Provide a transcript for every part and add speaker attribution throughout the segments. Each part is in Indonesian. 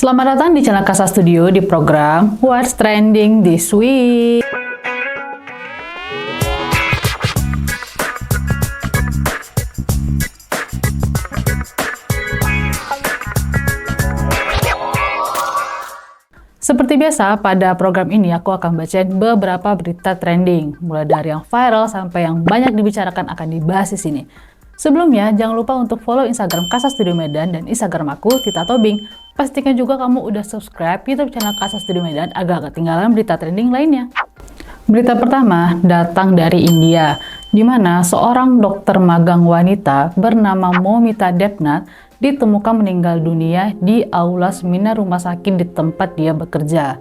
Speaker 1: Selamat datang di channel Kasa Studio di program What's Trending This Week. Seperti biasa, pada program ini aku akan bacain beberapa berita trending, mulai dari yang viral sampai yang banyak dibicarakan akan dibahas di sini. Sebelumnya, jangan lupa untuk follow Instagram Kasa Studio Medan dan Instagram aku, Tita Tobing. Pastikan juga kamu udah subscribe YouTube channel Kasa Studio Medan agar gak ketinggalan berita trending lainnya. Berita pertama datang dari India, di mana seorang dokter magang wanita bernama Momita Debnath ditemukan meninggal dunia di aula seminar rumah sakit di tempat dia bekerja.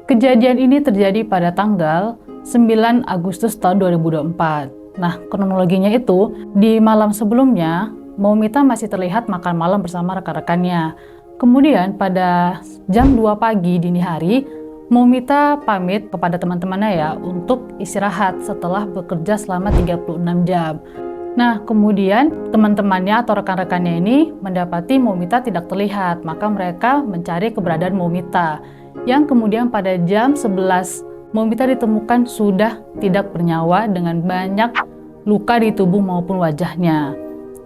Speaker 1: Kejadian ini terjadi pada tanggal 9 Agustus tahun 2024. Nah, kronologinya itu, di malam sebelumnya, Momita masih terlihat makan malam bersama rekan-rekannya. Kemudian pada jam 2 pagi dini hari, Momita pamit kepada teman-temannya ya untuk istirahat setelah bekerja selama 36 jam. Nah, kemudian teman-temannya atau rekan-rekannya ini mendapati Momita tidak terlihat, maka mereka mencari keberadaan Momita. Yang kemudian pada jam 11, Momita ditemukan sudah tidak bernyawa dengan banyak luka di tubuh maupun wajahnya.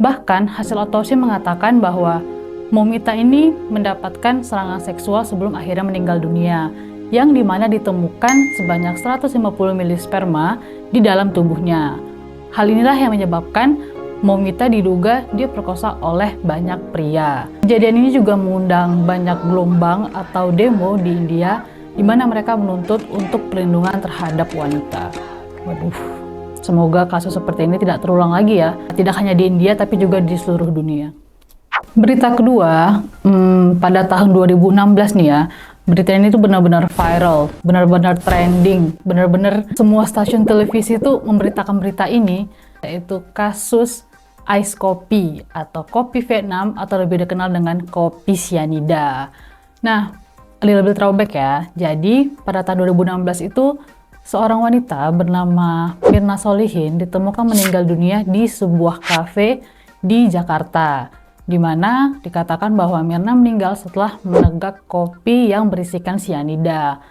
Speaker 1: Bahkan hasil otopsi mengatakan bahwa Momita ini mendapatkan serangan seksual sebelum akhirnya meninggal dunia, yang dimana ditemukan sebanyak 150 ml sperma di dalam tubuhnya. Hal inilah yang menyebabkan Momita diduga diperkosa oleh banyak pria. Kejadian ini juga mengundang banyak gelombang atau demo di India, di mana mereka menuntut untuk perlindungan terhadap wanita. Waduh, semoga kasus seperti ini tidak terulang lagi ya. Tidak hanya di India, tapi juga di seluruh dunia. Berita kedua, pada tahun 2016 nih ya, berita ini tuh benar-benar viral, benar-benar trending, benar-benar semua stasiun televisi tuh memberitakan berita ini, yaitu kasus ice coffee atau kopi Vietnam atau lebih dikenal dengan kopi cyanida. Nah, a little bit throwback ya. Jadi, pada tahun 2016 itu, seorang wanita bernama Mirna Solihin ditemukan meninggal dunia di sebuah kafe di Jakarta, di mana dikatakan bahwa Mirna meninggal setelah menegak kopi yang berisikan cyanida.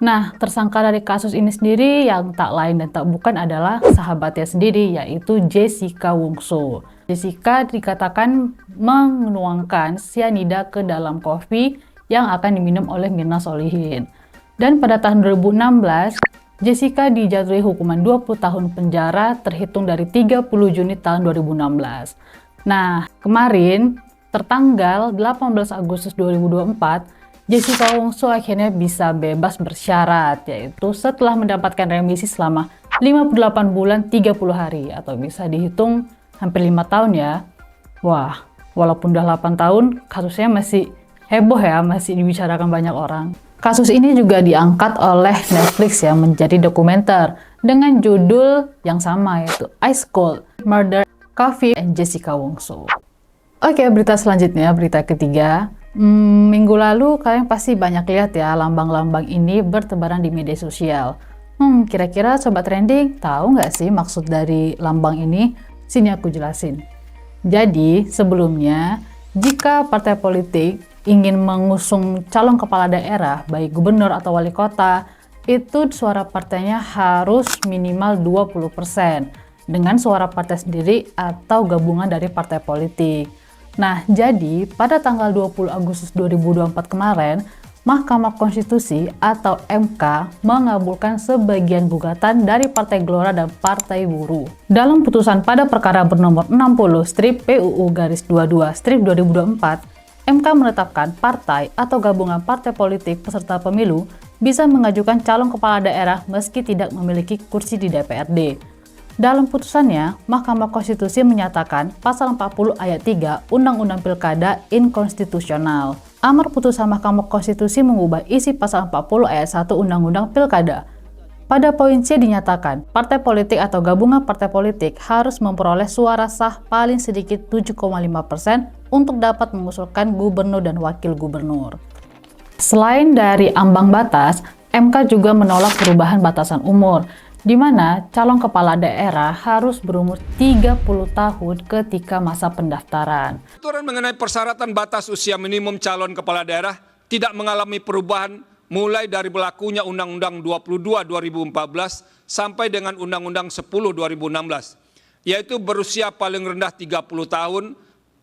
Speaker 1: Nah, tersangka dari kasus ini sendiri yang tak lain dan tak bukan adalah sahabatnya sendiri, yaitu Jessica Wongso. Jessica dikatakan menuangkan cyanida ke dalam kopi yang akan diminum oleh Mirna Solihin. Dan pada tahun 2016, Jessica dijatuhi hukuman 20 tahun penjara terhitung dari 30 Juni tahun 2016. Nah, kemarin, tertanggal 18 Agustus 2024, Jessica Wongso akhirnya bisa bebas bersyarat, yaitu setelah mendapatkan remisi selama 58 bulan 30 hari, atau bisa dihitung hampir 5 tahun ya. Wah, walaupun udah 8 tahun, kasusnya masih heboh ya, masih dibicarakan banyak orang. Kasus ini juga diangkat oleh Netflix ya menjadi dokumenter dengan judul yang sama, yaitu Ice Cold: Murder, Coffee and Jessica Wongso. Oke, berita selanjutnya, berita ketiga. Minggu lalu kalian pasti banyak lihat ya lambang-lambang ini bertebaran di media sosial. Kira-kira Sobat Trending tahu nggak sih maksud dari lambang ini? Sini aku jelasin. Jadi, sebelumnya, jika partai politik ingin mengusung calon kepala daerah, baik gubernur atau wali kota, itu suara partainya harus minimal 20% dengan suara partai sendiri atau gabungan dari partai politik. Nah, jadi pada tanggal 20 Agustus 2024 kemarin, Mahkamah Konstitusi atau MK mengabulkan sebagian gugatan dari Partai Gelora dan Partai Buruh. Dalam putusan pada perkara bernomor 60/PUU-22/2024, MK menetapkan partai atau gabungan partai politik peserta pemilu bisa mengajukan calon kepala daerah meski tidak memiliki kursi di DPRD. Dalam putusannya, Mahkamah Konstitusi menyatakan pasal 40 ayat 3 Undang-Undang Pilkada inkonstitusional. Amar putusan Mahkamah Konstitusi mengubah isi pasal 40 ayat 1 Undang-Undang Pilkada. Pada poin C dinyatakan, partai politik atau gabungan partai politik harus memperoleh suara sah paling sedikit 7,5% untuk dapat mengusulkan gubernur dan wakil gubernur. Selain dari ambang batas, MK juga menolak perubahan batasan umur, di mana calon kepala daerah harus berumur 30 tahun ketika masa pendaftaran.
Speaker 2: Aturan mengenai persyaratan batas usia minimum calon kepala daerah tidak mengalami perubahan mulai dari berlakunya Undang-Undang 22 2014 sampai dengan Undang-Undang 10 2016, yaitu berusia paling rendah 30 tahun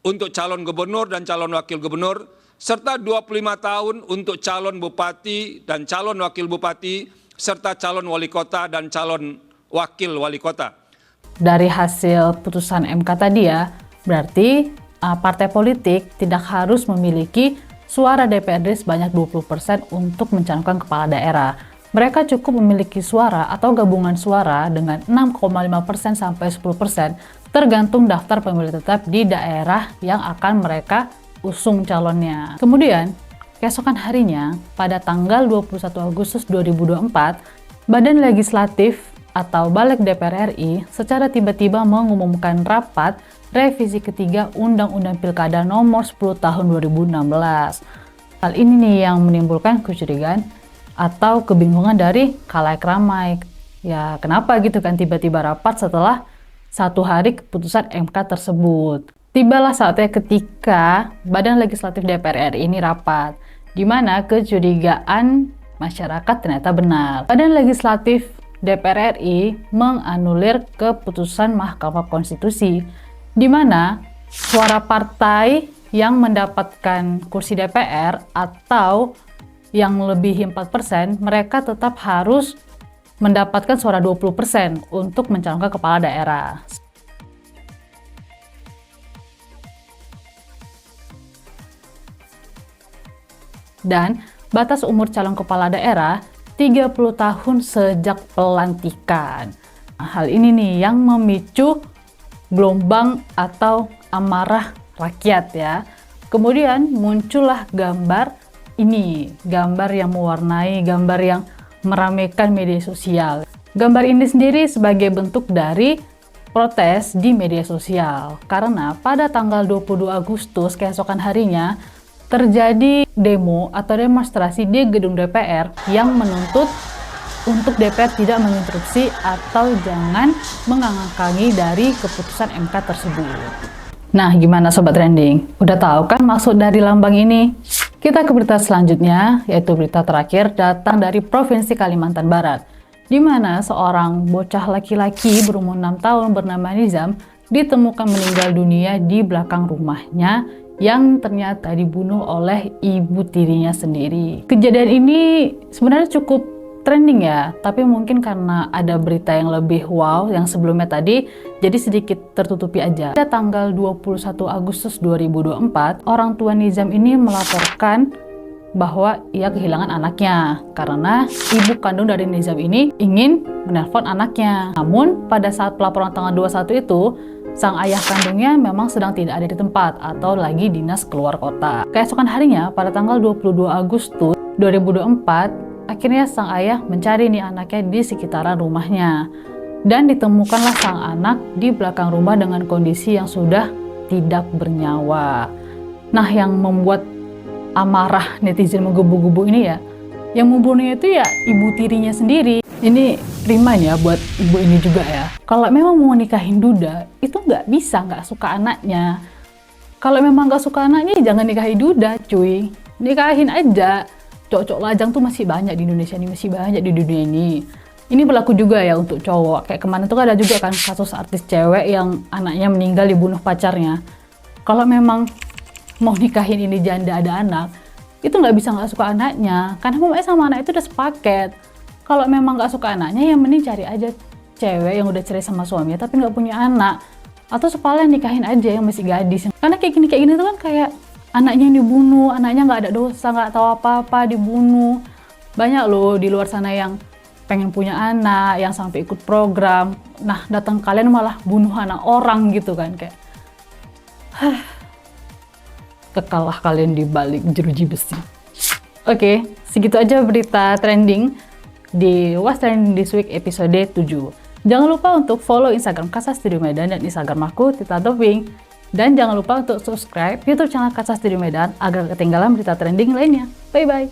Speaker 2: untuk calon gubernur dan calon wakil gubernur, serta 25 tahun untuk calon bupati dan calon wakil bupati, serta calon wali kota dan calon wakil wali kota.
Speaker 1: Dari hasil putusan MK tadi ya, berarti partai politik tidak harus memiliki suara DPRD sebanyak 20% untuk mencalonkan kepala daerah. Mereka cukup memiliki suara atau gabungan suara dengan 6,5% sampai 10%, tergantung daftar pemilih tetap di daerah yang akan mereka usung calonnya. Kemudian, keesokan harinya, pada tanggal 21 Agustus 2024, Badan Legislatif atau Balik DPR RI secara tiba-tiba mengumumkan rapat revisi ketiga Undang-Undang Pilkada nomor 10 tahun 2016. Hal ini nih yang menimbulkan kecurigaan atau kebingungan dari khalayak ramai. Ya kenapa gitu kan tiba-tiba rapat setelah 1 hari keputusan MK tersebut. Tibalah saatnya ketika Badan Legislatif DPR RI ini rapat, di mana kecurigaan masyarakat ternyata benar. Badan Legislatif DPR RI menganulir keputusan Mahkamah Konstitusi, di mana suara partai yang mendapatkan kursi DPR atau yang lebih 4%, mereka tetap harus mendapatkan suara 20% untuk mencalonkan kepala daerah. Dan batas umur calon kepala daerah 30 tahun sejak pelantikan. Hal ini nih yang memicu gelombang atau amarah rakyat ya. Kemudian muncullah gambar ini, gambar yang mewarnai, gambar yang meramaikan media sosial. Gambar ini sendiri sebagai bentuk dari protes di media sosial. Karena pada tanggal 22 Agustus keesokan harinya terjadi demo atau demonstrasi di gedung DPR yang menuntut untuk DPR tidak menginterupsi atau jangan mengangkangi dari keputusan MK tersebut. Nah, gimana Sobat Trending? Udah tahu kan maksud dari lambang ini? Kita ke berita selanjutnya, yaitu berita terakhir datang dari Provinsi Kalimantan Barat, di mana seorang bocah laki-laki berumur 6 tahun bernama Nizam ditemukan meninggal dunia di belakang rumahnya yang ternyata dibunuh oleh ibu tirinya sendiri. Kejadian ini sebenarnya cukup trending ya, tapi mungkin karena ada berita yang lebih wow yang sebelumnya tadi, jadi sedikit tertutupi aja. Pada tanggal 21 Agustus 2024, orang tua Nizam ini melaporkan bahwa ia kehilangan anaknya karena ibu kandung dari Nizam ini ingin menelpon anaknya. Namun pada saat pelaporan tanggal 21 itu, sang ayah kandungnya memang sedang tidak ada di tempat atau lagi dinas keluar kota. Keesokan harinya pada tanggal 22 Agustus 2024, akhirnya sang ayah mencari nih anaknya di sekitaran rumahnya. Dan ditemukanlah sang anak di belakang rumah dengan kondisi yang sudah tidak bernyawa. Nah, yang membuat amarah netizen menggebu-gebu ini ya, yang membunuhnya itu ya ibu tirinya sendiri. Ini remind ya buat ibu ini juga ya. Kalau memang mau nikahin duda, itu nggak bisa nggak suka anaknya. Kalau memang nggak suka anaknya, jangan nikahin duda cuy. Nikahin aja. Cowok-cowok lajang tuh masih banyak di Indonesia ini, masih banyak di dunia ini. Ini berlaku juga ya untuk cowok. Kayak kemarin tuh ada juga kan kasus artis cewek yang anaknya meninggal dibunuh pacarnya. Kalau memang mau nikahin ini janda ada anak, itu nggak bisa nggak suka anaknya. Karena pokoknya sama anak itu udah sepaket. Kalau memang nggak suka anaknya, ya mending cari aja cewek yang udah cerai sama suaminya tapi nggak punya anak. Atau sekalian nikahin aja yang masih gadis. Karena kayak gini tuh kan kayak anaknya yang dibunuh, anaknya nggak ada dosa, nggak tahu apa-apa, dibunuh. Banyak loh di luar sana yang pengen punya anak, yang sampai ikut program. Nah, datang kalian malah bunuh anak orang gitu kan. Kayak, kekalah kalian di balik jeruji besi. Oke, segitu aja berita trending di What's Trending This Week episode 7. Jangan lupa untuk follow Instagram Kasa Studio Medan dan Instagram aku, Tita Toping. Dan jangan lupa untuk subscribe YouTube channel Kasa Studio Medan agar ketinggalan berita trending lainnya. Bye-bye!